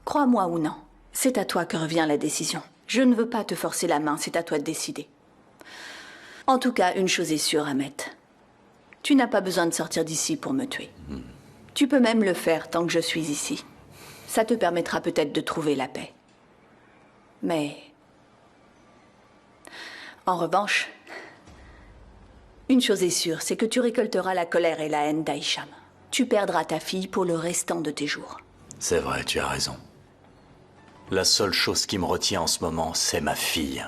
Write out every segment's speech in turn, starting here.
Crois-moi ou non, c'est à toi que revient la décision. Je ne veux pas te forcer la main, c'est à toi de décider. En tout cas, une chose est sûre, Ahmet. Tu n'as pas besoin de sortir d'ici pour me tuer. Tu peux même le faire tant que je suis ici. Ça te permettra peut-être de trouver la paix. Mais... En revanche, une chose est sûre, c'est que tu récolteras la colère et la haine d'Aïcham. Tu perdras ta fille pour le restant de tes jours. C'est vrai, tu as raison. La seule chose qui me retient en ce moment, c'est ma fille.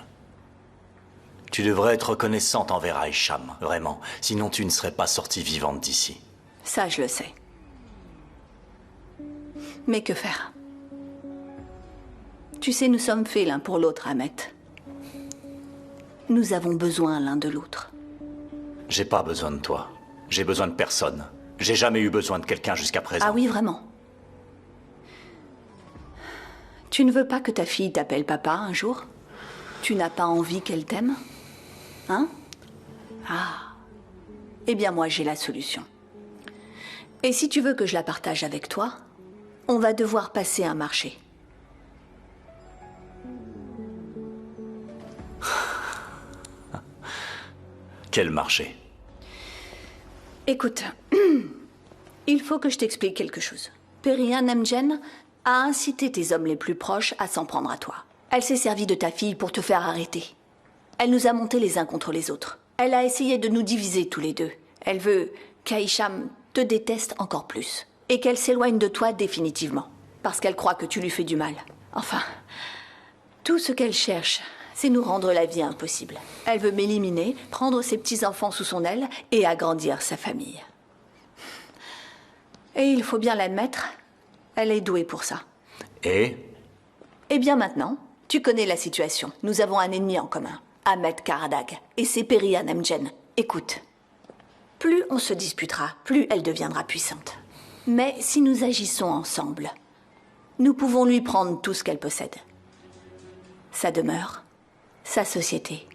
Tu devrais être reconnaissante envers Aïcham, vraiment. Sinon, tu ne serais pas sortie vivante d'ici. Ça, je le sais. Mais que faire? Tu sais, nous sommes faits l'un pour l'autre, Ahmet. Nous avons besoin l'un de l'autre. J'ai pas besoin de toi. J'ai besoin de personne. J'ai jamais eu besoin de quelqu'un jusqu'à présent. Ah oui, vraiment? Tu ne veux pas que ta fille t'appelle papa un jour? Tu n'as pas envie qu'elle t'aime? Hein? Ah. Eh bien, moi, j'ai la solution. Et si tu veux que je la partage avec toi, on va devoir passer un marché. Quel marché? Écoute, il faut que je t'explique quelque chose. Perihan Emjen a incité tes hommes les plus proches à s'en prendre à toi. Elle s'est servie de ta fille pour te faire arrêter. Elle nous a montés les uns contre les autres. Elle a essayé de nous diviser tous les deux. Elle veut qu'Aïcham te déteste encore plus. Et qu'elle s'éloigne de toi définitivement. Parce qu'elle croit que tu lui fais du mal. Enfin, tout ce qu'elle cherche, c'est nous rendre la vie impossible. Elle veut m'éliminer, prendre ses petits-enfants sous son aile et agrandir sa famille. Et il faut bien l'admettre, elle est douée pour ça. Et? Eh bien maintenant, tu connais la situation. Nous avons un ennemi en commun, Ahmet Karadag, et c'est Perihan Emjen. Écoute, plus on se disputera, plus elle deviendra puissante. Mais si nous agissons ensemble, nous pouvons lui prendre tout ce qu'elle possède. Sa demeure, sa société,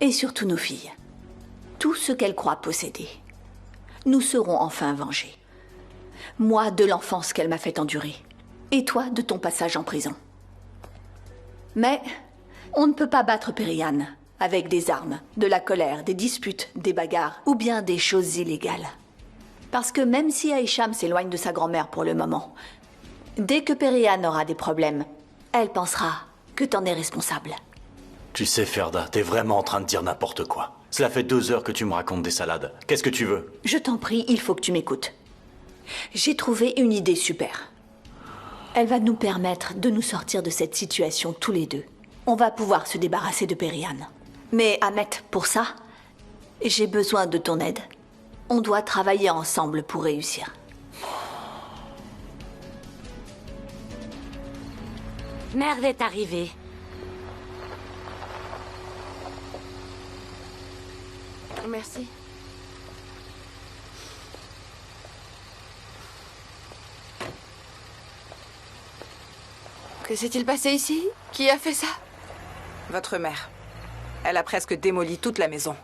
et surtout nos filles. Tout ce qu'elle croit posséder. Nous serons enfin vengés. Moi de l'enfance qu'elle m'a fait endurer, et toi de ton passage en prison. Mais on ne peut pas battre Perihan avec des armes, de la colère, des disputes, des bagarres, ou bien des choses illégales. Parce que même si Aïcham s'éloigne de sa grand-mère pour le moment, dès que Perihan aura des problèmes, elle pensera que t'en es responsable. Tu sais, Ferda, t'es vraiment en train de dire n'importe quoi. Cela fait 2 heures que tu me racontes des salades. Qu'est-ce que tu veux? Je t'en prie, il faut que tu m'écoutes. J'ai trouvé une idée super. Elle va nous permettre de nous sortir de cette situation tous les deux. On va pouvoir se débarrasser de Perihan. Mais Ahmet, pour ça, j'ai besoin de ton aide. On doit travailler ensemble pour réussir. Merve est arrivée. Merci. Que s'est-il passé ici? Qui a fait ça? Votre mère. Elle a presque démoli toute la maison.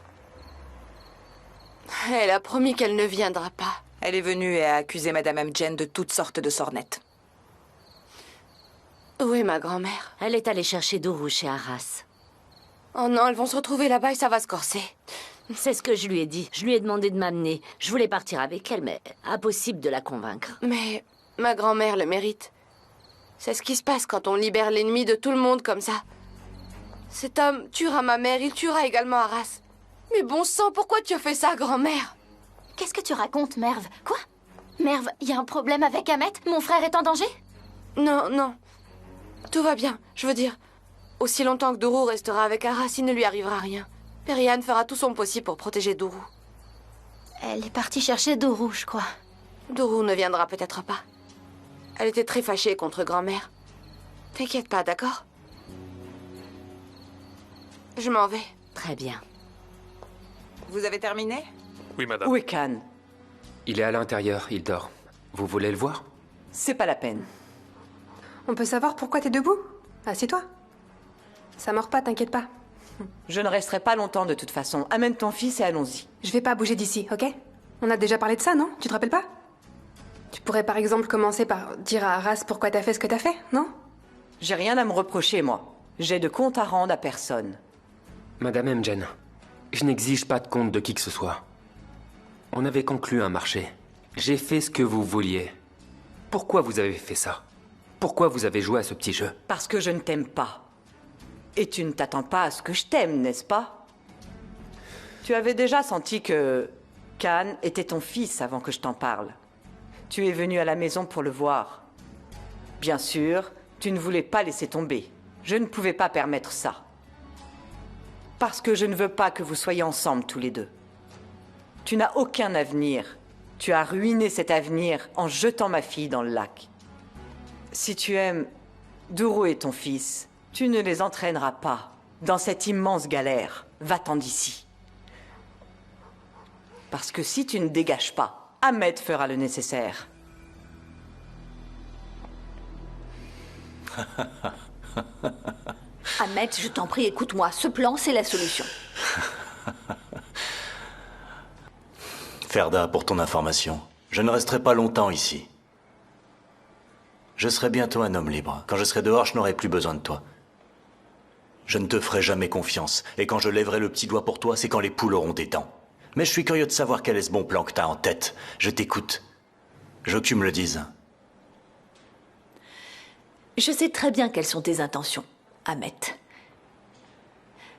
Elle a promis qu'elle ne viendra pas. Elle est venue et a accusé Madame Emjen de toutes sortes de sornettes. Où est ma grand-mère? Elle est allée chercher Dourou chez Arras. Oh non, elles vont se retrouver là-bas et ça va se corser. C'est ce que je lui ai dit. Je lui ai demandé de m'amener. Je voulais partir avec elle, mais impossible de la convaincre. Mais ma grand-mère le mérite. C'est ce qui se passe quand on libère l'ennemi de tout le monde comme ça. Cet homme tuera ma mère, il tuera également Arras. Mais bon sang, pourquoi tu as fait ça, grand-mère? Qu'est-ce que tu racontes, Merve? Quoi? Merve, il y a un problème avec Ahmet? Mon frère est en danger? Non, non. Tout va bien, je veux dire. Aussi longtemps que Dourou restera avec Arras, il ne lui arrivera rien. Perihan fera tout son possible pour protéger Dourou. Elle est partie chercher Dourou, je crois. Dourou ne viendra peut-être pas. Elle était très fâchée contre grand-mère. T'inquiète pas, d'accord? Je m'en vais. Très bien. Vous avez terminé? Oui, madame. Où est Khan? Il est à l'intérieur, il dort. Vous voulez le voir? C'est pas la peine. On peut savoir pourquoi t'es debout? Assieds-toi. Ça mord pas, t'inquiète pas. Je ne resterai pas longtemps de toute façon. Amène ton fils et allons-y. Je vais pas bouger d'ici, ok? On a déjà parlé de ça, non? Tu te rappelles pas? Tu pourrais par exemple commencer par dire à Arras pourquoi t'as fait ce que t'as fait, non? J'ai rien à me reprocher, moi. J'ai de compte à rendre à personne. Madame Mgen, je n'exige pas de compte de qui que ce soit. On avait conclu un marché. J'ai fait ce que vous vouliez. Pourquoi vous avez fait ça? Pourquoi vous avez joué à ce petit jeu? Parce que je ne t'aime pas. Et tu ne t'attends pas à ce que je t'aime, n'est-ce pas? Tu avais déjà senti que Khan était ton fils avant que je t'en parle. Tu es venu à la maison pour le voir. Bien sûr, tu ne voulais pas laisser tomber. Je ne pouvais pas permettre ça. Parce que je ne veux pas que vous soyez ensemble tous les deux. Tu n'as aucun avenir. Tu as ruiné cet avenir en jetant ma fille dans le lac. Si tu aimes Duro et ton fils, tu ne les entraîneras pas dans cette immense galère. Va-t'en d'ici. Parce que si tu ne dégages pas, Ahmed fera le nécessaire. Ahmed, je t'en prie, écoute-moi. Ce plan, c'est la solution. Ferda, pour ton information, je ne resterai pas longtemps ici. Je serai bientôt un homme libre. Quand je serai dehors, je n'aurai plus besoin de toi. Je ne te ferai jamais confiance. Et quand je lèverai le petit doigt pour toi, c'est quand les poules auront des dents. Mais je suis curieux de savoir quel est ce bon plan que t'as en tête. Je t'écoute. Je veux que tu me le dises. Je sais très bien quelles sont tes intentions, Ahmed.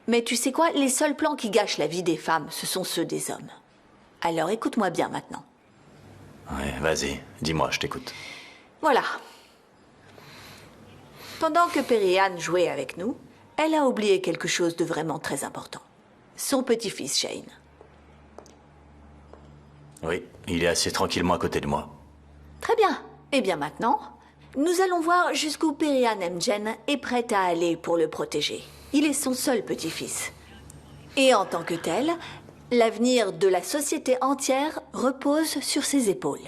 Mais tu sais quoi? Les seuls plans qui gâchent la vie des femmes, ce sont ceux des hommes. Alors écoute-moi bien maintenant. Ouais, vas-y, dis-moi, je t'écoute. Voilà. Pendant que Perianne jouait avec nous, elle a oublié quelque chose de vraiment très important. Son petit-fils Shane. Oui, il est assis tranquillement à côté de moi. Très bien. Eh bien maintenant, nous allons voir jusqu'où Perianne Mgen est prête à aller pour le protéger. Il est son seul petit-fils. Et en tant que tel, l'avenir de la société entière repose sur ses épaules.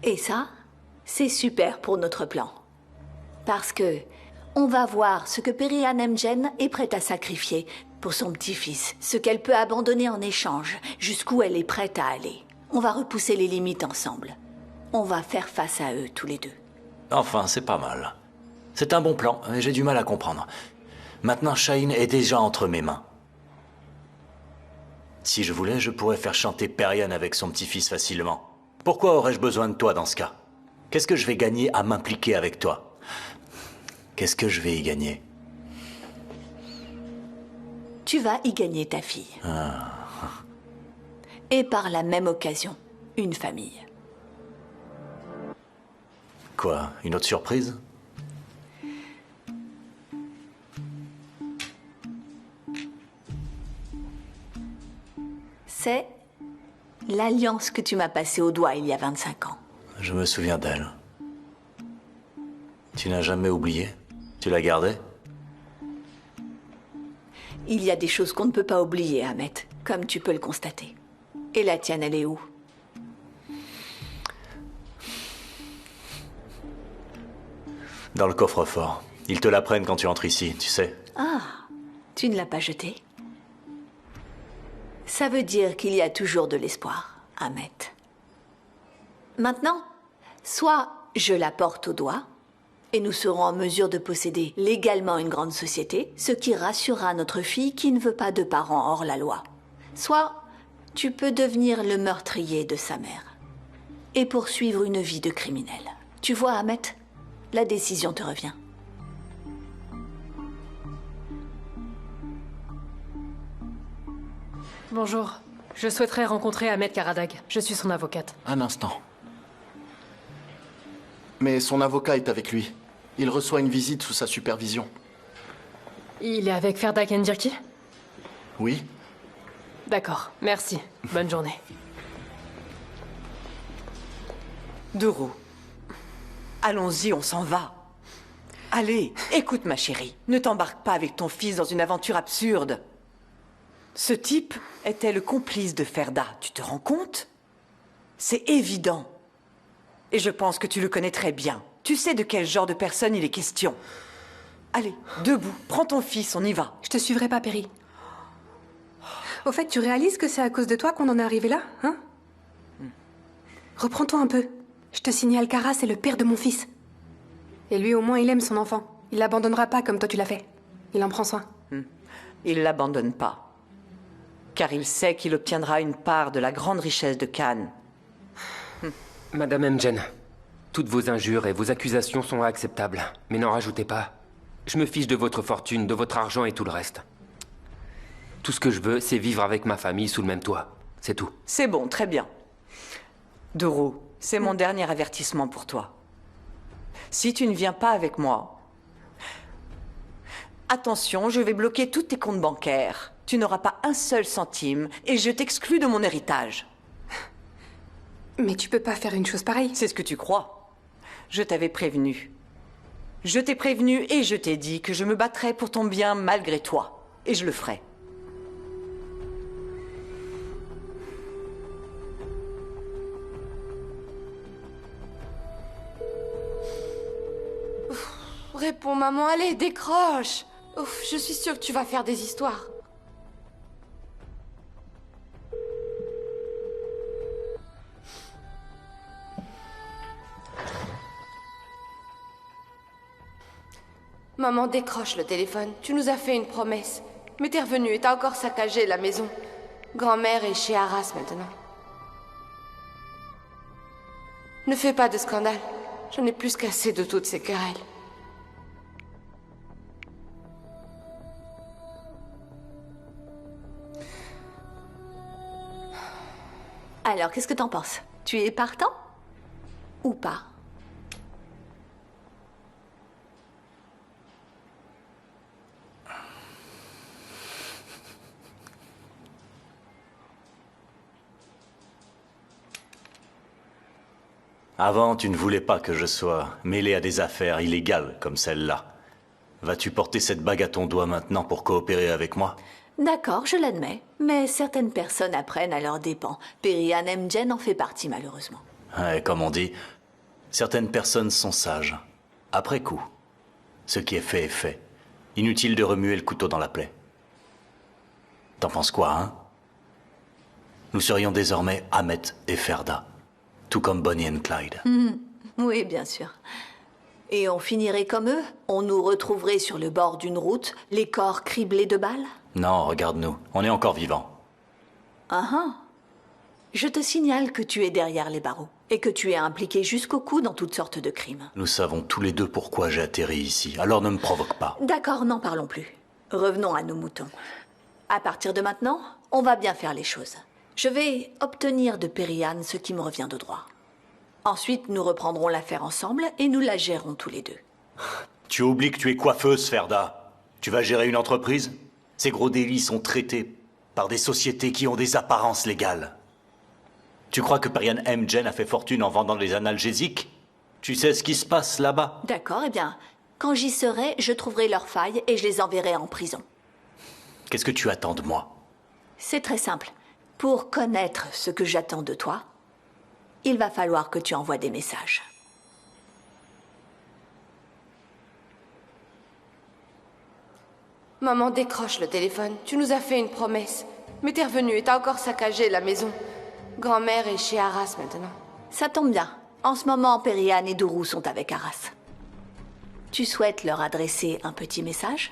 Et ça, c'est super pour notre plan. Parce que on va voir ce que Perianne Mgen est prête à sacrifier pour son petit-fils, ce qu'elle peut abandonner en échange, jusqu'où elle est prête à aller. On va repousser les limites ensemble. On va faire face à eux tous les deux. Enfin, c'est pas mal. C'est un bon plan, mais j'ai du mal à comprendre. Maintenant, Shane est déjà entre mes mains. Si je voulais, je pourrais faire chanter Perianne avec son petit-fils facilement. Pourquoi aurais-je besoin de toi dans ce cas? Qu'est-ce que je vais gagner à m'impliquer avec toi? Qu'est-ce que je vais y gagner? Tu vas y gagner ta fille. Et par la même occasion, une famille. Quoi? Une autre surprise? C'est l'alliance que tu m'as passée au doigt il y a 25 ans. Je me souviens d'elle. Tu n'as jamais oublié? Tu l'as gardée? Il y a des choses qu'on ne peut pas oublier, Ahmed, comme tu peux le constater. Et la tienne, elle est où? Dans le coffre-fort. Ils te la prennent quand tu entres ici, tu sais. Ah, tu ne l'as pas jetée? Ça veut dire qu'il y a toujours de l'espoir, Ahmed. Maintenant, soit je la porte au doigt, et nous serons en mesure de posséder légalement une grande société, ce qui rassurera notre fille qui ne veut pas de parents hors la loi. Soit tu peux devenir le meurtrier de sa mère et poursuivre une vie de criminel. Tu vois, Ahmed, la décision te revient. Bonjour. Je souhaiterais rencontrer Ahmed Karadag. Je suis son avocate. Un instant. Mais son avocat est avec lui. Il reçoit une visite sous sa supervision. Il est avec Ferda Kendirki? Oui. D'accord. Merci. Bonne journée. Duro. Allons-y, on s'en va. Allez, écoute ma chérie. Ne t'embarque pas avec ton fils dans une aventure absurde. Ce type était le complice de Ferda, tu te rends compte? C'est évident. Et je pense que tu le connais très bien. Tu sais de quel genre de personne il est question. Allez, debout, prends ton fils, on y va. Je te suivrai pas, Perry. Au fait, tu réalises que c'est à cause de toi qu'on en est arrivé là, hein? Reprends-toi un peu. Je te signale qu'Aras est le père de mon fils. Et lui, au moins, il aime son enfant. Il l'abandonnera pas comme toi tu l'as fait. Il en prend soin. Il l'abandonne pas. Car il sait qu'il obtiendra une part de la grande richesse de Khan. Madame Mgen, toutes vos injures et vos accusations sont acceptables, mais n'en rajoutez pas. Je me fiche de votre fortune, de votre argent et tout le reste. Tout ce que je veux, c'est vivre avec ma famille sous le même toit. C'est tout. C'est bon, très bien. Duru, c'est mon dernier avertissement pour toi. Si tu ne viens pas avec moi, attention, je vais bloquer tous tes comptes bancaires. Tu n'auras pas un seul centime et je t'exclus de mon héritage. Mais tu peux pas faire une chose pareille. C'est ce que tu crois. Je t'avais prévenu. Je t'ai prévenu et je t'ai dit que je me battrais pour ton bien malgré toi. Et je le ferai. Réponds, maman, allez, décroche. Ouf, je suis sûre que tu vas faire des histoires. Maman, décroche le téléphone. Tu nous as fait une promesse. Mais t'es revenue et t'as encore saccagé la maison. Grand-mère est chez Arras maintenant. Ne fais pas de scandale. J'en ai plus qu'assez de toutes ces querelles. Alors, qu'est-ce que t'en penses? Tu es partant? Ou pas? Avant, tu ne voulais pas que je sois mêlé à des affaires illégales comme celle-là. Vas-tu porter cette bague à ton doigt maintenant pour coopérer avec moi? D'accord, je l'admets. Mais certaines personnes apprennent à leurs dépens. Perihan Mgen en fait partie, malheureusement. Ouais, comme on dit, certaines personnes sont sages. Après coup, ce qui est fait est fait. Inutile de remuer le couteau dans la plaie. T'en penses quoi, hein? Nous serions désormais Ahmet et Ferda. Tout comme Bonnie et Clyde. Oui, bien sûr. Et on finirait comme eux? On nous retrouverait sur le bord d'une route, les corps criblés de balles? Non, regarde-nous. On est encore vivants. Ah ah. Je te signale que tu es derrière les barreaux. Et que tu es impliqué jusqu'au cou dans toutes sortes de crimes. Nous savons tous les deux pourquoi j'ai atterri ici. Alors ne me provoque pas. D'accord, n'en parlons plus. Revenons à nos moutons. À partir de maintenant, on va bien faire les choses. Je vais obtenir de Perihan ce qui me revient de droit. Ensuite, nous reprendrons l'affaire ensemble et nous la gérerons tous les deux. Tu oublies que tu es coiffeuse, Ferda. Tu vas gérer une entreprise? Ces gros délits sont traités par des sociétés qui ont des apparences légales. Tu crois que Perihan Mgen a fait fortune en vendant des analgésiques? Tu sais ce qui se passe là-bas? D'accord, eh bien, quand j'y serai, je trouverai leurs failles et je les enverrai en prison. Qu'est-ce que tu attends de moi? C'est très simple. Pour connaître ce que j'attends de toi, il va falloir que tu envoies des messages. Maman, décroche le téléphone. Tu nous as fait une promesse. Mais t'es revenue et t'as encore saccagé la maison. Grand-mère est chez Arras maintenant. Ça tombe bien. En ce moment, Perihan et Duru sont avec Arras. Tu souhaites leur adresser un petit message?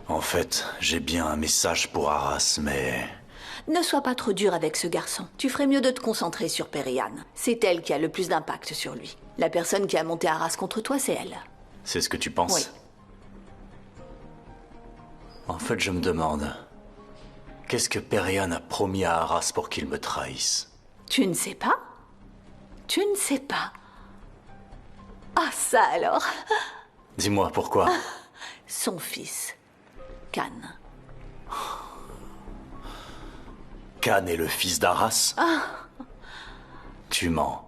En fait, j'ai bien un message pour Arras, mais... Ne sois pas trop dur avec ce garçon. Tu ferais mieux de te concentrer sur Perihan. C'est elle qui a le plus d'impact sur lui. La personne qui a monté Arras contre toi, c'est elle. C'est ce que tu penses? Oui. En fait, je me demande... Qu'est-ce que Perihan a promis à Arras pour qu'il me trahisse? Tu ne sais pas? Tu ne sais pas? Ah, ça alors? Dis-moi pourquoi. Son fils, Khan. Khan est le fils d'Arras? Tu mens.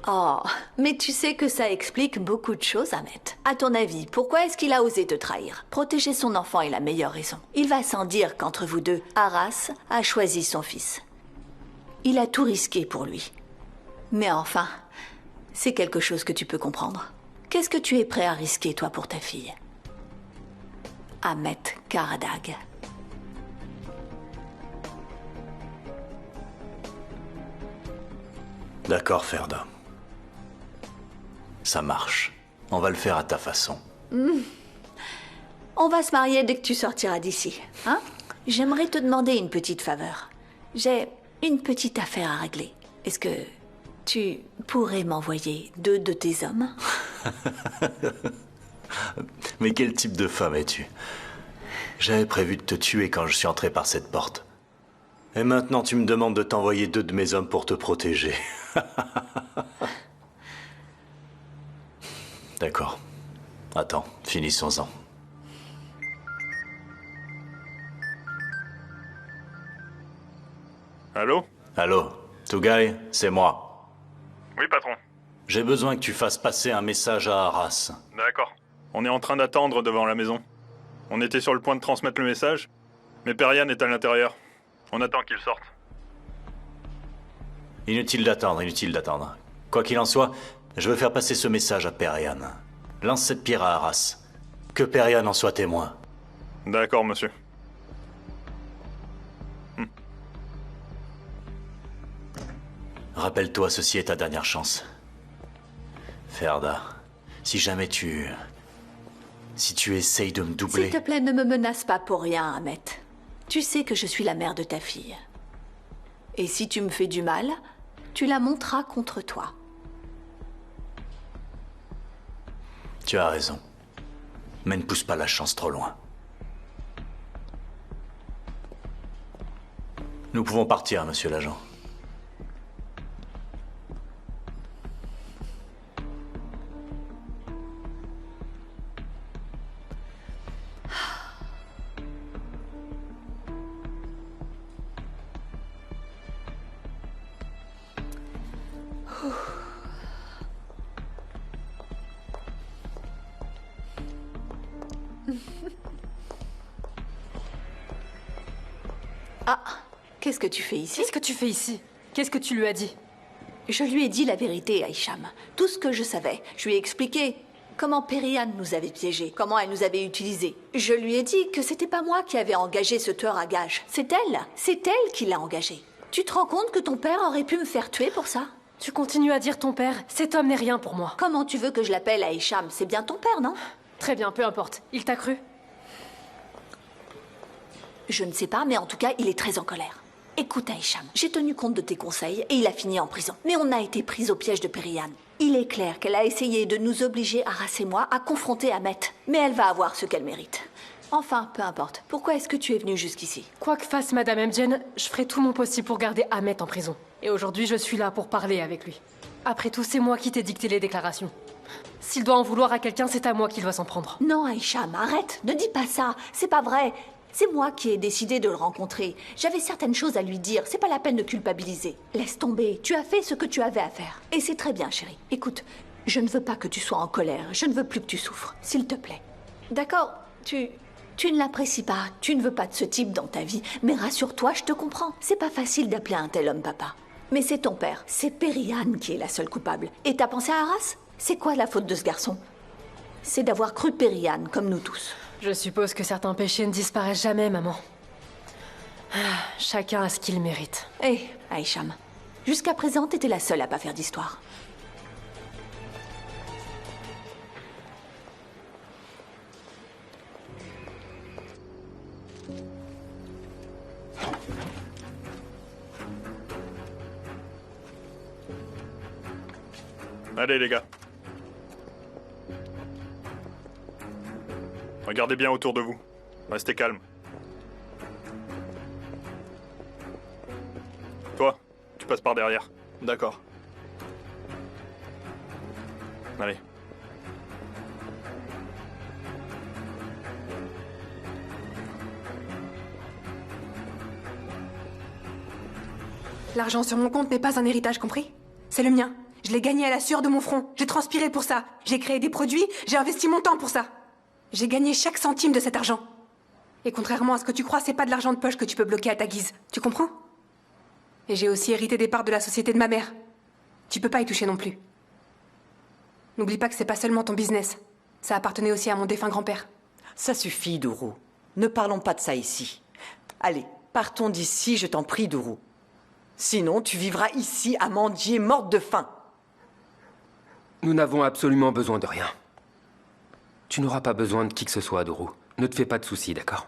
Oh, mais tu sais que ça explique beaucoup de choses, Ahmet. À ton avis, pourquoi est-ce qu'il a osé te trahir? Protéger son enfant est la meilleure raison. Il va sans dire qu'entre vous deux, Arras a choisi son fils. Il a tout risqué pour lui. Mais enfin, c'est quelque chose que tu peux comprendre. Qu'est-ce que tu es prêt à risquer, toi, pour ta fille? Ahmet Karadag. D'accord, Ferda. Ça marche. On va le faire à ta façon. On va se marier dès que tu sortiras d'ici, hein? J'aimerais te demander une petite faveur. J'ai une petite affaire à régler. Est-ce que tu pourrais m'envoyer 2 de tes hommes? Mais quel type de femme es-tu? J'avais prévu de te tuer quand je suis entré par cette porte. Et maintenant tu me demandes de t'envoyer 2 de mes hommes pour te protéger. D'accord. Attends, finissons-en. Allô? Allô, Tougaï, c'est moi. Oui, patron. J'ai besoin que tu fasses passer un message à Arras. D'accord. On est en train d'attendre devant la maison. On était sur le point de transmettre le message, mais Perian est à l'intérieur. On attend qu'il sorte. Inutile d'attendre, inutile d'attendre. Quoi qu'il en soit, je veux faire passer ce message à Perian. Lance cette pierre à Arras. Que Perian en soit témoin. D'accord, monsieur. Rappelle-toi, ceci est ta dernière chance. Ferda, si jamais si tu essayes de me doubler... S'il te plaît, ne me menace pas pour rien, Ahmet. Tu sais que je suis la mère de ta fille. Et si tu me fais du mal, tu la monteras contre toi. Tu as raison. Mais ne pousse pas la chance trop loin. Nous pouvons partir, monsieur l'agent. Ah, qu'est-ce que tu fais ici? Qu'est-ce que tu fais ici? Qu'est-ce que tu lui as dit? Je lui ai dit la vérité, Aïcham. Tout ce que je savais. Je lui ai expliqué comment Perian nous avait piégés, comment elle nous avait utilisés. Je lui ai dit que c'était pas moi qui avais engagé ce tueur à gages. C'est elle qui l'a engagé. Tu te rends compte que ton père aurait pu me faire tuer pour ça? Tu continues à dire ton père. Cet homme n'est rien pour moi. Comment tu veux que je l'appelle Aïcham? C'est bien ton père, non? Très bien, peu importe. Il t'a cru? Je ne sais pas, mais en tout cas, il est très en colère. Écoute, Aïcham, j'ai tenu compte de tes conseils et il a fini en prison. Mais on a été pris au piège de Perian. Il est clair qu'elle a essayé de nous obliger, Arras et moi, à confronter Ahmet. Mais elle va avoir ce qu'elle mérite. Enfin, peu importe. Pourquoi est-ce que tu es venu jusqu'ici? Quoi que fasse Madame Emjen, je ferai tout mon possible pour garder Ahmet en prison. Et aujourd'hui, je suis là pour parler avec lui. Après tout, c'est moi qui t'ai dicté les déclarations. S'il doit en vouloir à quelqu'un, c'est à moi qu'il doit s'en prendre. Non, Aïcham, arrête. Ne dis pas ça. C'est pas vrai. C'est moi qui ai décidé de le rencontrer. J'avais certaines choses à lui dire. C'est pas la peine de culpabiliser. Laisse tomber. Tu as fait ce que tu avais à faire. Et c'est très bien, chérie. Écoute, je ne veux pas que tu sois en colère. Je ne veux plus que tu souffres. S'il te plaît. D'accord, tu ne l'apprécies pas. Tu ne veux pas de ce type dans ta vie. Mais rassure-toi, je te comprends. C'est pas facile d'appeler un tel homme papa. Mais c'est ton père. C'est Perian qui est la seule coupable. Et t'as pensé à Arras? C'est quoi la faute de ce garçon? C'est d'avoir cru Perian, comme nous tous. Je suppose que certains péchés ne disparaissent jamais, maman. Chacun a ce qu'il mérite. Hé, Aïcham, jusqu'à présent, t'étais la seule à pas faire d'histoire. Allez, les gars. Regardez bien autour de vous. Restez calme. Toi, tu passes par derrière. D'accord. Allez. L'argent sur mon compte n'est pas un héritage, compris? C'est le mien. Je l'ai gagné à la sueur de mon front. J'ai transpiré pour ça. J'ai créé des produits, j'ai investi mon temps pour ça. J'ai gagné chaque centime de cet argent. Et contrairement à ce que tu crois, c'est pas de l'argent de poche que tu peux bloquer à ta guise. Tu comprends? Et j'ai aussi hérité des parts de la société de ma mère. Tu peux pas y toucher non plus. N'oublie pas que c'est pas seulement ton business. Ça appartenait aussi à mon défunt grand-père. Ça suffit, Dourou. Ne parlons pas de ça ici. Allez, partons d'ici, je t'en prie, Dourou. Sinon, tu vivras ici à mendier, morte de faim. Nous n'avons absolument besoin de rien. Tu n'auras pas besoin de qui que ce soit, Doru. Ne te fais pas de soucis, d'accord?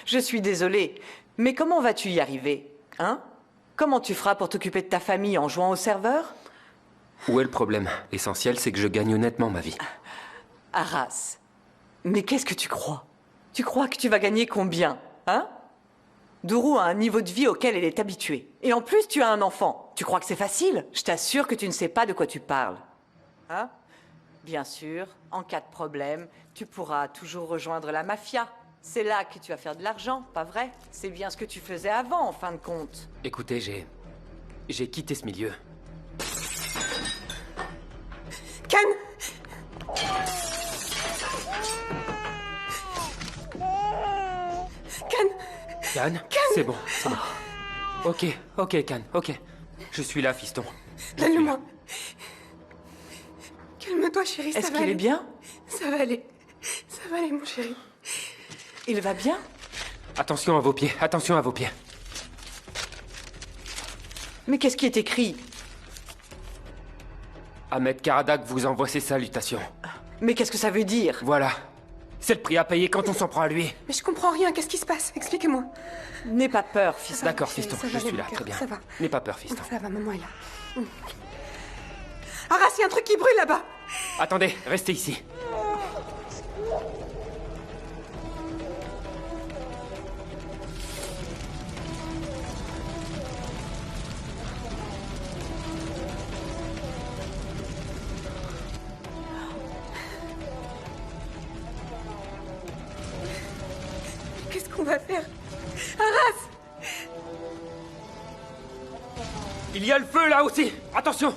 Je suis désolée, mais comment vas-tu y arriver? Hein? Comment tu feras pour t'occuper de ta famille en jouant au serveur? Où est le problème? L'essentiel, c'est que je gagne honnêtement ma vie. Arras, mais qu'est-ce que tu crois? Tu crois que tu vas gagner combien? Hein? Doru a un niveau de vie auquel elle est habituée. Et en plus, tu as un enfant. Tu crois que c'est facile? Je t'assure que tu ne sais pas de quoi tu parles. Hein? Bien sûr, en cas de problème, tu pourras toujours rejoindre la mafia. C'est là que tu vas faire de l'argent, pas vrai? C'est bien ce que tu faisais avant, en fin de compte. Écoutez, j'ai quitté ce milieu. Can! Can? C'est bon, c'est bon. Ok, Can, ok. Je suis là, fiston. Donne-le-moi. Calme-toi, chérie, ça va Est-ce qu'il aller. est bien? Ça va aller. Ça va aller, mon chéri. Il va bien? Attention à vos pieds, attention à vos pieds. Mais qu'est-ce qui est écrit? Ahmed Karadak vous envoie ses salutations. Mais qu'est-ce que ça veut dire? Voilà. C'est le prix à payer quand on s'en prend à lui. Mais je comprends rien, qu'est-ce qui se passe? Expliquez-moi. N'aie pas peur, fils. D'accord, fiston, ça va je aller, suis mon là, cœur, très bien. ça va. N'aie pas peur, fiston. Ça va, maman est là. Arras, il y a un truc qui brûle là-bas. Attendez, restez ici. Qu'est-ce qu'on va faire? Arras! Il y a le feu là aussi. Attention.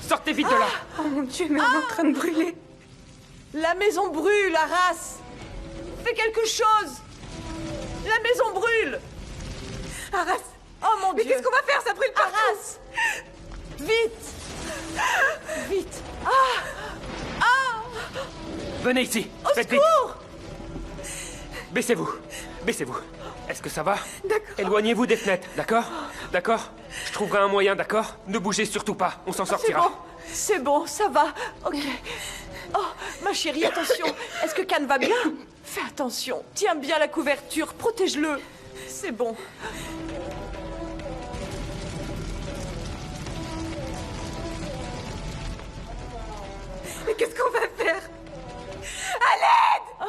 Sortez vite de là. Oh mon Dieu, mais on est en train de brûler. La maison brûle, Arras! Fais quelque chose! La maison brûle! Arras! Oh mon Mais Dieu! qu'est-ce qu'on va faire? Ça brûle partout! Arras! Vite! Vite! Venez ici. Au Faites vite. secours! Baissez-vous. Baissez-vous. Est-ce que ça va? D'accord. Éloignez-vous des fenêtres, d'accord? D'accord? Je trouverai un moyen, d'accord? Ne bougez surtout pas. On s'en sortira. C'est bon, ça va. Ok. Oh, ma chérie, attention. Est-ce que Can va bien? Fais attention. Tiens bien la couverture. Protège-le. C'est bon. Mais qu'est-ce qu'on va faire? À l'aide!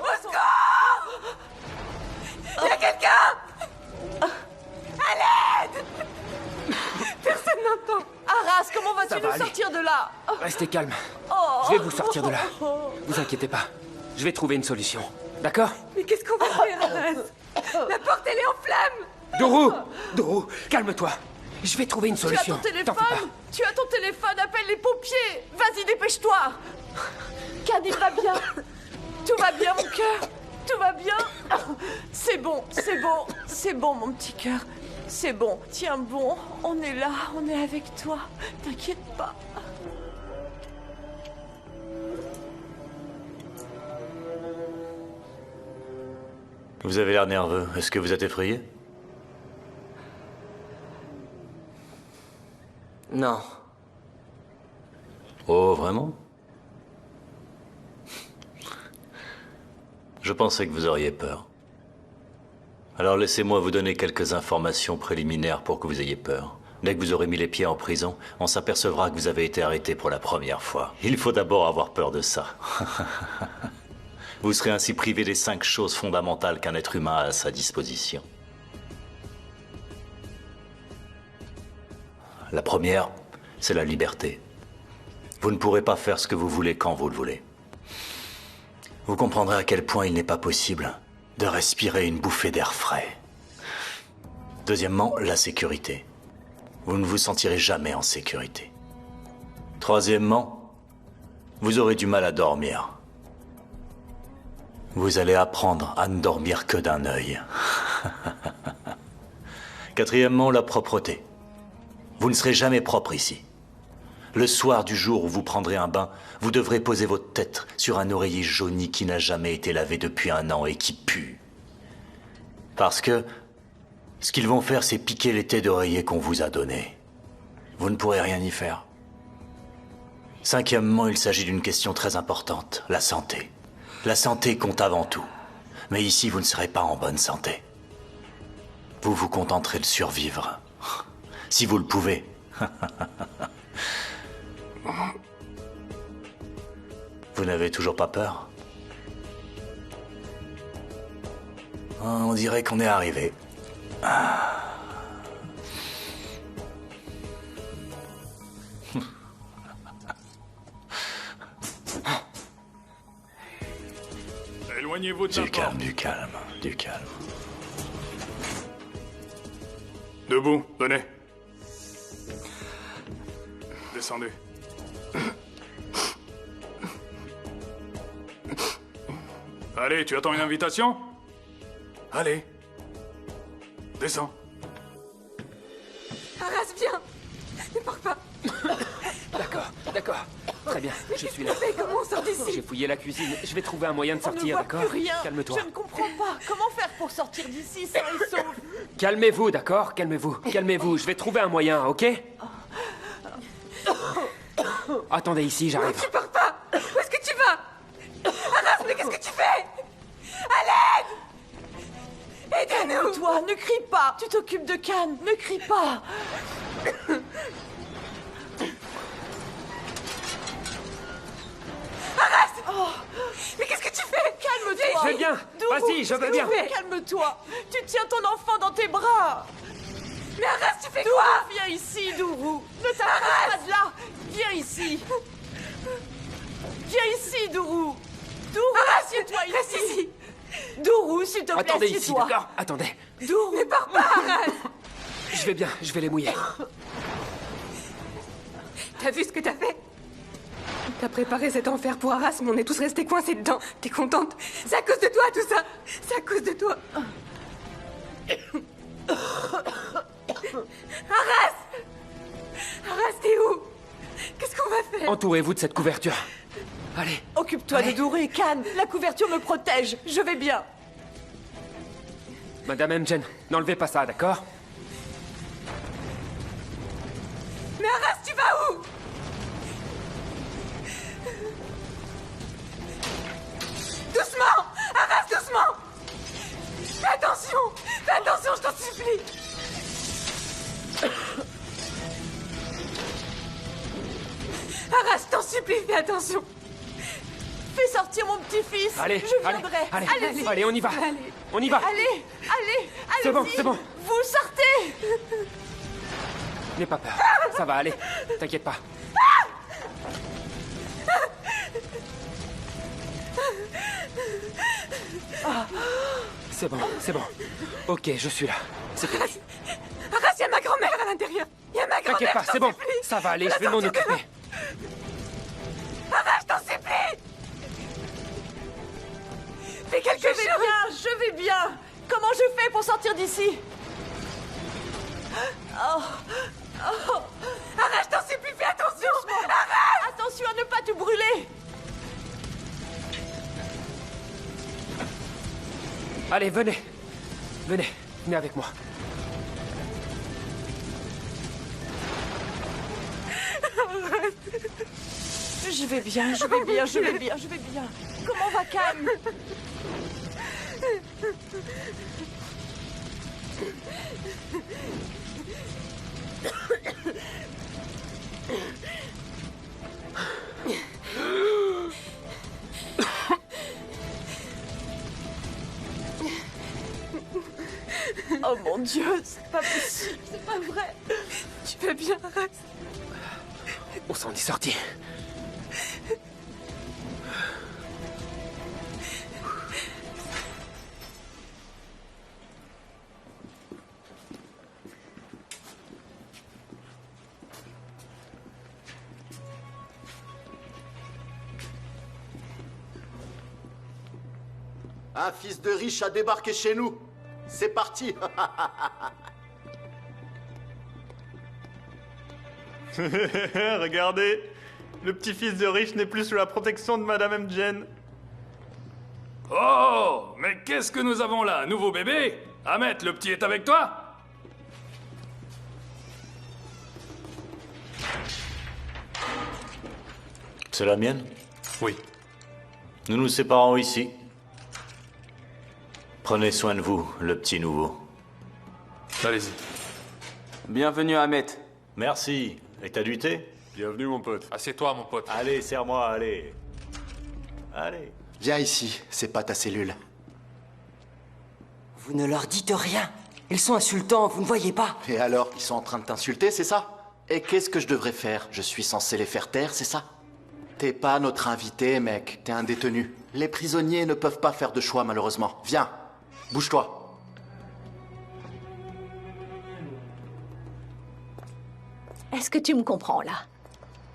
Au secours! Il y a quelqu'un! À l'aide! Personne n'entend. Arras, comment Ça vas-tu va nous aller. sortir de là? Restez calme. Oh. Je vais vous sortir de là. Vous inquiétez pas. Je vais trouver une solution. D'accord? Mais qu'est-ce qu'on va faire, Arras? La porte, elle est en flammes! Doru, calme-toi. Je vais trouver une Tu as solution. ton T'en téléphone? fais pas. Tu as ton téléphone, appelle les pompiers. Vas-y, dépêche-toi. Can, il va bien. Tout va bien, mon cœur. Tout va bien. C'est bon, c'est bon, c'est bon, mon petit cœur. C'est bon, tiens bon. On est là, on est avec toi. T'inquiète pas. Vous avez l'air nerveux. Est-ce que vous êtes effrayé? Non. Oh, vraiment? Je pensais que vous auriez peur. Alors laissez-moi vous donner quelques informations préliminaires pour que vous ayez peur. Dès que vous aurez mis les pieds en prison, on s'apercevra que vous avez été arrêté pour la première fois. Il faut d'abord avoir peur de ça. Vous serez ainsi privé des 5 choses fondamentales qu'un être humain a à sa disposition. La première, c'est la liberté. Vous ne pourrez pas faire ce que vous voulez quand vous le voulez. Vous comprendrez à quel point il n'est pas possible de respirer une bouffée d'air frais. Deuxièmement, la sécurité. Vous ne vous sentirez jamais en sécurité. Troisièmement, vous aurez du mal à dormir. Vous allez apprendre à ne dormir que d'un œil. Quatrièmement, la propreté. Vous ne serez jamais propre ici. Le soir du jour où vous prendrez un bain, vous devrez poser votre tête sur un oreiller jauni qui n'a jamais été lavé depuis 1 an et qui pue. Parce que Ce qu'ils vont faire, c'est piquer les thés d'oreiller qu'on vous a donnés. Vous ne pourrez rien y faire. Cinquièmement, il s'agit d'une question très importante, la santé. La santé compte avant tout. Mais ici, vous ne serez pas en bonne santé. Vous vous contenterez de survivre. Si vous le pouvez. Vous n'avez toujours pas peur? On dirait qu'on est arrivé. Éloignez-vous de la porte. Du calme, du calme, du calme. Debout, venez. Descendez. Allez, tu attends une invitation? Allez. Descends. Arras, viens. Ne pars pas. D'accord. Très bien, je suis là. Mais comment on sort d'ici? J'ai fouillé la cuisine. Je vais trouver un moyen de sortir, d'accord? Calme-toi. Je ne comprends pas. Comment faire pour sortir d'ici sain et sauf? Calmez-vous, d'accord? Calmez-vous. Je vais trouver un moyen, ok? Attendez ici, j'arrive. Tu pars pas. Où est-ce que tu vas? Arras, mais qu'est-ce que tu fais? À l'aide! Aide-nous! Toi, ne crie pas. Tu t'occupes de Khan. Ne crie pas. Arras! Mais qu'est-ce que tu fais? Calme-toi. Je vais bien. Vas-y, je vais bien. Calme-toi. Tu tiens ton enfant dans tes bras. Mais Arras, tu fais Dourou, quoi? viens ici, Dourou. Ne t'approche pas de là. Viens ici. Viens ici, Dourou. Dourou, assieds-toi ici. Reste ici. Dourou, s'il te plaît, Attendez ici, assieds-toi. d'accord? Attendez. Dourou. Ne pars pas, Arras. Je vais bien, je vais les mouiller. T'as vu ce que t'as fait? T'as préparé cet enfer pour Arras, mais on est tous restés coincés dedans. T'es contente? C'est à cause de toi, tout ça. C'est à cause de toi. Arras! Arras, t'es où? Qu'est-ce qu'on va faire? Entourez-vous de cette couverture. Allez. Occupe-toi de Dourou et Khan. La couverture me protège. Je vais bien. Madame Mgen, n'enlevez pas ça, d'accord? Mais Arras, tu vas où? Doucement! Arras, doucement! Fais attention! Fais attention, je t'en supplie! Arras, je t'en supplie, fais attention! Fais sortir mon petit-fils. Allez, Je viendrai. allez, on y va. Allez. On y va. Allez, C'est bon, allez-y. c'est bon. Vous sortez. N'aie pas peur. Ça va aller. T'inquiète pas. C'est bon. Ok, je suis là. C'est fini. Arras, il y a ma grand-mère à l'intérieur! Il y a ma grand-mère! T'inquiète pas, je t'en c'est bon. supplie. Ça va aller, je vais m'en sortir de là. occuper. Arras, je t'en supplie! Fais quelque chose! Je vais bien. Comment je fais pour sortir d'ici? Arras, je t'en supplie, fais attention! Arras! Attention à ne pas te brûler. Allez, venez. Venez avec moi. Je vais bien. Comment va Khan? Oh mon Dieu, c'est pas possible, c'est pas vrai. Tu vas bien, Arras? On s'en est sorti. Un fils de riche a débarqué chez nous. C'est parti. Regardez, le petit-fils de riche n'est plus sous la protection de Madame Mgen. Oh, mais qu'est-ce que nous avons là? Un nouveau bébé? Ahmet, le petit est avec toi? C'est la mienne? Oui. Nous nous séparons ici. Prenez soin de vous, le petit nouveau. Allez-y. Bienvenue, Ahmet. Merci. Et t'as du thé? Bienvenue, mon pote. Assieds-toi, mon pote. Allez, serre-moi, allez. Allez. Viens ici, c'est pas ta cellule. Vous ne leur dites rien. Ils sont insultants, vous ne voyez pas? Et alors, ils sont en train de t'insulter, c'est ça? Et qu'est-ce que je devrais faire? Je suis censé les faire taire, c'est ça? T'es pas notre invité, mec. T'es un détenu. Les prisonniers ne peuvent pas faire de choix, malheureusement. Viens, bouge-toi. Est-ce que tu me comprends, là?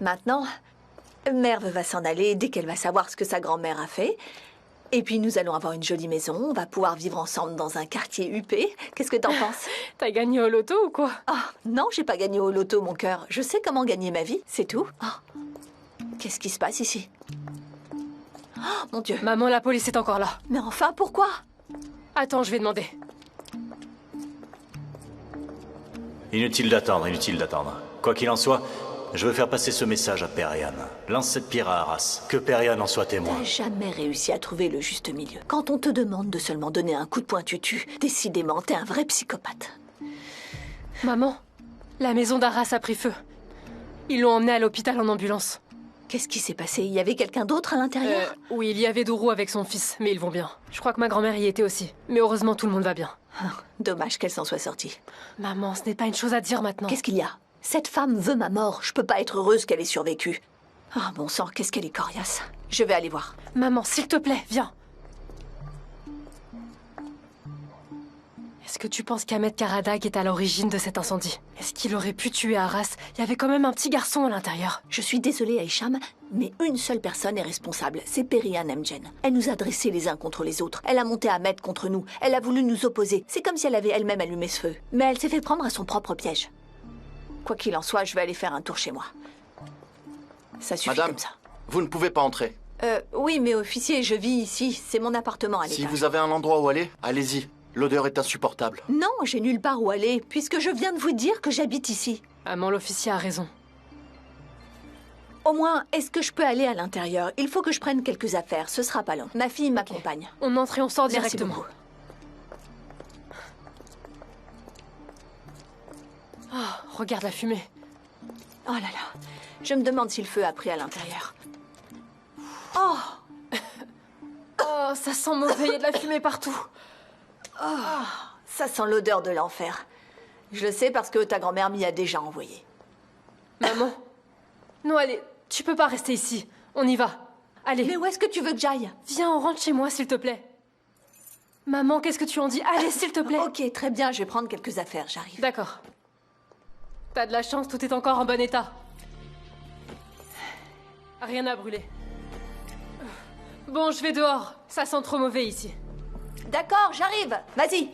Maintenant, Merve va s'en aller dès qu'elle va savoir ce que sa grand-mère a fait. Et puis nous allons avoir une jolie maison, on va pouvoir vivre ensemble dans un quartier huppé. Qu'est-ce que t'en penses? T'as gagné au loto ou quoi? Ah, non, j'ai pas gagné au loto, mon cœur. Je sais comment gagner ma vie, c'est tout. Oh. Qu'est-ce qui se passe ici? Oh, mon Dieu. Maman, la police est encore là. Mais enfin, pourquoi? Attends, je vais demander. Inutile d'attendre, inutile d'attendre. Quoi qu'il en soit, je veux faire passer ce message à Perian. Lance cette pierre à Arras. Que Perian en soit témoin. T'as jamais réussi à trouver le juste milieu. Quand on te demande de seulement donner un coup de poing, tu tues. Décidément, t'es un vrai psychopathe. Maman, la maison d'Arras a pris feu. Ils l'ont emmenée à l'hôpital en ambulance. Qu'est-ce qui s'est passé? Il y avait quelqu'un d'autre à l'intérieur? Oui, il y avait Dourou avec son fils, mais ils vont bien. Je crois que ma grand-mère y était aussi. Mais heureusement, tout le monde va bien. Dommage qu'elle s'en soit sortie. Maman, ce n'est pas une chose à dire maintenant. Qu'est-ce qu'il y a? Cette femme veut ma mort. Je peux pas être heureuse qu'elle ait survécu. Ah, bon sang, qu'est-ce qu'elle est coriace. Je vais aller voir. Maman, s'il te plaît, viens. Est-ce que tu penses qu'Ahmet Karadag est à l'origine de cet incendie? Est-ce qu'il aurait pu tuer Arras? Il y avait quand même un petit garçon à l'intérieur. Je suis désolée, Aisham, mais une seule personne est responsable. C'est Perihan Amjen. Elle nous a dressés les uns contre les autres. Elle a monté Ahmet contre nous. Elle a voulu nous opposer. C'est comme si elle avait elle-même allumé ce feu. Mais elle s'est fait prendre à son propre piège. Quoi qu'il en soit, je vais aller faire un tour chez moi. Ça suffit. Madame, comme ça. Vous ne pouvez pas entrer. Oui, mais officier, je vis ici. C'est mon appartement à l'étage. Si vous avez un endroit où aller, allez-y. L'odeur est insupportable. Non, j'ai nulle part où aller, puisque je viens de vous dire que j'habite ici. Maman, l'officier a raison. Au moins, est-ce que je peux aller à l'intérieur? Il faut que je prenne quelques affaires, ce sera pas long. Ma fille m'accompagne. On entre et on sort Merci directement. beaucoup. Oh, regarde la fumée. Oh là là. Je me demande si le feu a pris à l'intérieur. Oh! Oh, ça sent mauvais, il y a de la fumée partout. Oh, ça sent l'odeur de l'enfer. Je le sais parce que ta grand-mère m'y a déjà envoyé. Maman? Non, allez, tu peux pas rester ici. On y va. Allez. Mais où est-ce que tu veux que j'aille? Viens, on rentre chez moi, s'il te plaît. Maman, qu'est-ce que tu en dis? Allez, s'il te plaît. Ok, très bien, je vais prendre quelques affaires, j'arrive. D'accord. T'as de la chance, tout est encore en bon état. Rien à brûler. Bon, je vais dehors. Ça sent trop mauvais ici. D'accord, j'arrive. Vas-y.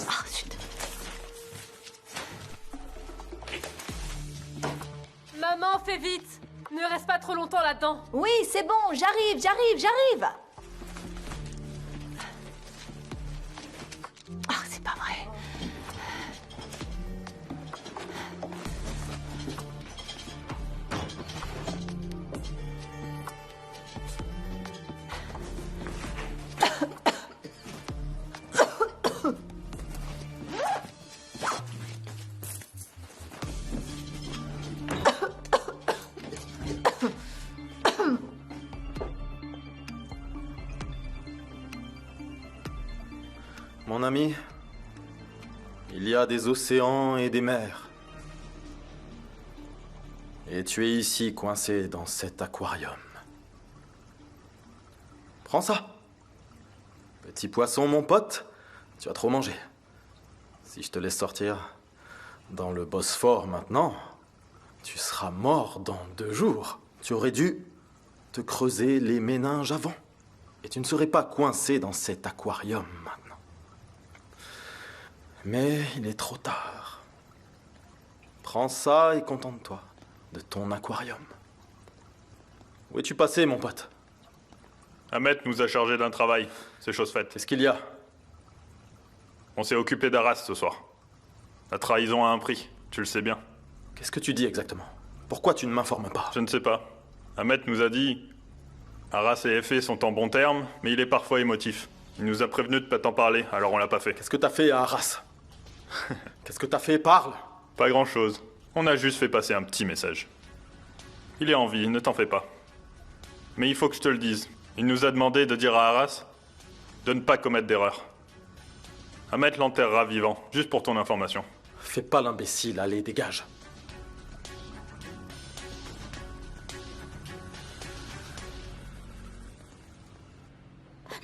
Ah, zut. Maman, fais vite. Ne reste pas trop longtemps là-dedans. Oui, c'est bon, j'arrive. Ah, c'est pas vrai. Mon ami, il y a des océans et des mers. Et tu es ici coincé dans cet aquarium. Prends ça. Petit poisson, mon pote, tu as trop mangé. Si je te laisse sortir dans le Bosphore maintenant, tu seras mort dans 2 jours. Tu aurais dû te creuser les méninges avant. Et tu ne serais pas coincé dans cet aquarium maintenant. Mais il est trop tard. Prends ça et contente-toi de ton aquarium. Où es-tu passé, mon pote? Ahmet nous a chargé d'un travail. C'est chose faite. Qu'est-ce qu'il y a? On s'est occupé d'Arras ce soir. La trahison a un prix, tu le sais bien. Qu'est-ce que tu dis exactement? Pourquoi tu ne m'informes pas? Je ne sais pas. Ahmed nous a dit... Arras et Effet sont en bons termes, mais il est parfois émotif. Il nous a prévenu de pas t'en parler, alors on l'a pas fait. Qu'est-ce que t'as fait à Arras? Qu'est-ce que t'as fait? Parle! Pas grand-chose. On a juste fait passer un petit message. Il est en vie, ne t'en fais pas. Mais il faut que je te le dise. Il nous a demandé de dire à Arras de ne pas commettre d'erreur. Ahmed l'enterrera vivant, juste pour ton information. Fais pas l'imbécile, allez, dégage.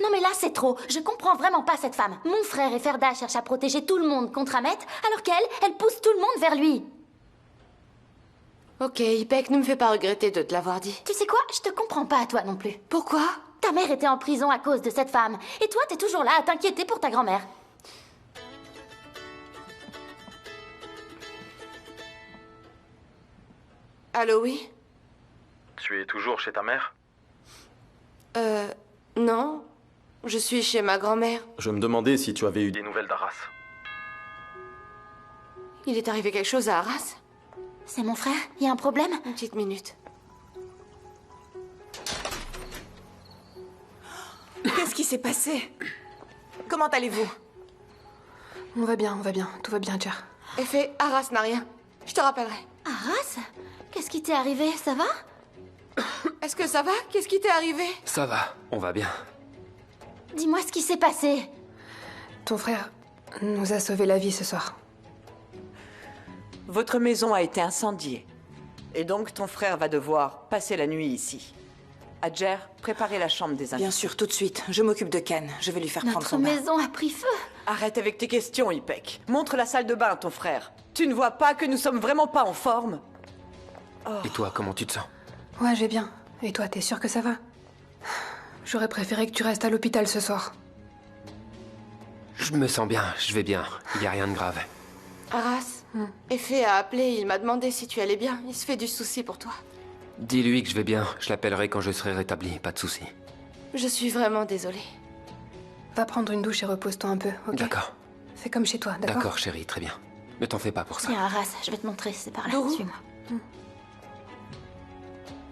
Non mais là c'est trop. Je comprends vraiment pas cette femme. Mon frère et Ferda cherchent à protéger tout le monde contre Ahmet, alors qu'elle, elle pousse tout le monde vers lui. Ok, Ipek, ne me fais pas regretter de te l'avoir dit. Tu sais quoi? Je te comprends pas toi non plus. Pourquoi? Ta mère était en prison à cause de cette femme. Et toi, t'es toujours là à t'inquiéter pour ta grand-mère. Allô, oui? Tu es toujours chez ta mère? Non. Je suis chez ma grand-mère. Je me demandais si tu avais eu des nouvelles d'Arras. Il est arrivé quelque chose à Arras? C'est mon frère? Il y a un problème? Une petite minute. Qu'est-ce qui s'est passé? Comment allez-vous? On va bien, tout va bien, Jer. Effet, Arras n'a rien. Je te rappellerai. Arras? Qu'est-ce qui t'est arrivé? Ça va? Est-ce que ça va? Qu'est-ce qui t'est arrivé? Ça va, on va bien. Dis-moi ce qui s'est passé. Ton frère nous a sauvé la vie ce soir. Votre maison a été incendiée. Et donc ton frère va devoir passer la nuit ici. Adjer, préparez la chambre des invités. Bien sûr, tout de suite. Je m'occupe de Ken. Je vais lui faire prendre Notre son bain. maison a pris feu. Arrête avec tes questions, Ipek. Montre la salle de bain à ton frère. Tu ne vois pas que nous sommes vraiment pas en forme? Et toi, comment tu te sens? Ouais, je vais bien. Et toi, t'es sûr que ça va? J'aurais préféré que tu restes à l'hôpital ce soir. Je me sens bien, je vais bien. Il y a rien de grave. Arras, Effet a appelé, il m'a demandé si tu allais bien. Il se fait du souci pour toi. Dis-lui que je vais bien. Je l'appellerai quand je serai rétabli, pas de souci. Je suis vraiment désolée. Va prendre une douche et repose-toi un peu, ok? D'accord. Fais comme chez toi, d'accord? D'accord, chérie, très bien. Ne t'en fais pas pour ça. Viens, Arras, je vais te montrer, c'est par là. D'où? Suis-moi.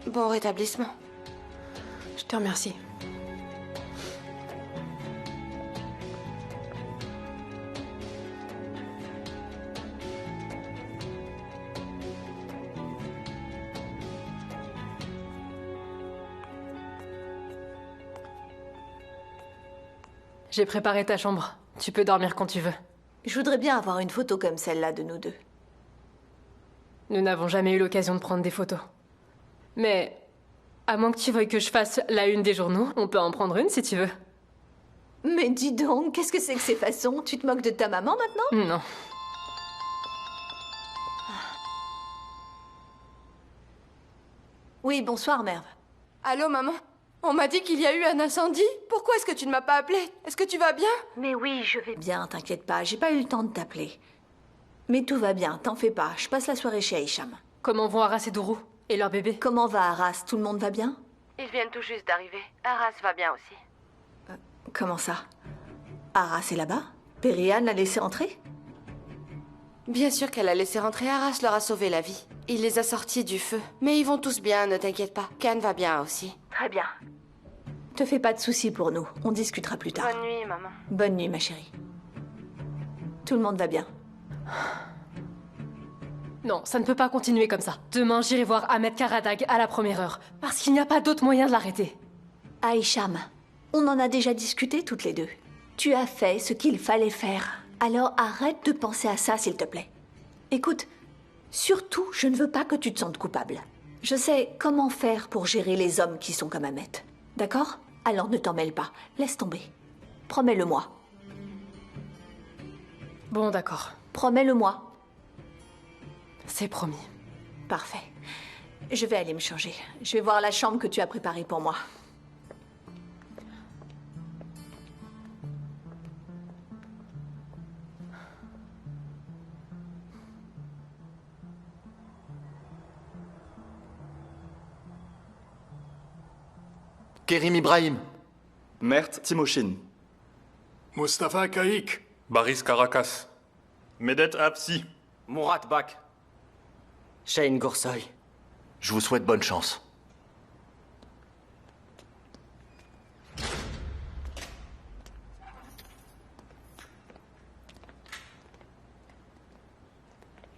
Bon rétablissement. Je te remercie. J'ai préparé ta chambre. Tu peux dormir quand tu veux. Je voudrais bien avoir une photo comme celle-là de nous deux. Nous n'avons jamais eu l'occasion de prendre des photos. Mais, à moins que tu veuilles que je fasse la une des journaux, on peut en prendre une si tu veux. Mais dis donc, qu'est-ce que c'est que ces façons? Tu te moques de ta maman maintenant? Non. Oui, bonsoir, Merve. Allô, maman? On m'a dit qu'il y a eu un incendie. Pourquoi est-ce que tu ne m'as pas appelé? Est-ce que tu vas bien? Mais oui, je vais bien, t'inquiète pas, j'ai pas eu le temps de t'appeler. Mais tout va bien, t'en fais pas, je passe la soirée chez Hicham. Comment vont Arras et Dourou? Et leur bébé? Comment va Arras? Tout le monde va bien? Ils viennent tout juste d'arriver. Arras va bien aussi. Comment ça? Arras est là-bas? Periane l'a laissé entrer? Bien sûr qu'elle a laissé rentrer. Arras leur a sauvé la vie. Il les a sortis du feu. Mais ils vont tous bien, ne t'inquiète pas. Can va bien aussi. Très bien. Te fais pas de soucis pour nous, on discutera plus tard. Bonne nuit, maman. Bonne nuit, ma chérie. Tout le monde va bien. Non, ça ne peut pas continuer comme ça. Demain, j'irai voir Ahmed Karadag à la première heure. Parce qu'il n'y a pas d'autre moyen de l'arrêter. Hicham, on en a déjà discuté toutes les deux. Tu as fait ce qu'il fallait faire. Alors arrête de penser à ça, s'il te plaît. Écoute, surtout, je ne veux pas que tu te sentes coupable. Je sais comment faire pour gérer les hommes qui sont comme Ahmed. D'accord? Alors ne t'en mêle pas. Laisse tomber. Promets-le-moi. Bon, d'accord. Promets-le-moi. C'est promis. Parfait. Je vais aller me changer. Je vais voir la chambre que tu as préparée pour moi. Kerim Ibrahim. Mert Timoshin. Mustafa Kaik. Baris Caracas. Medet Apsi. Murat Bak. Shane Goursoy. Je vous souhaite bonne chance.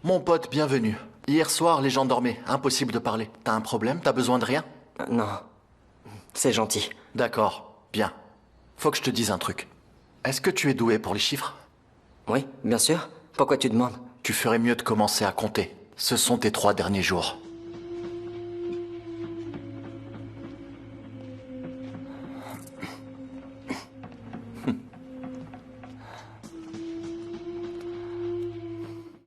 Mon pote, bienvenue. Hier soir, les gens dormaient. Impossible de parler. T'as un problème? T'as besoin de rien? Non. C'est gentil. D'accord. Bien. Faut que je te dise un truc. Est-ce que tu es doué pour les chiffres? Oui, bien sûr. Pourquoi tu demandes? Tu ferais mieux de commencer à compter. Ce sont tes 3 derniers jours.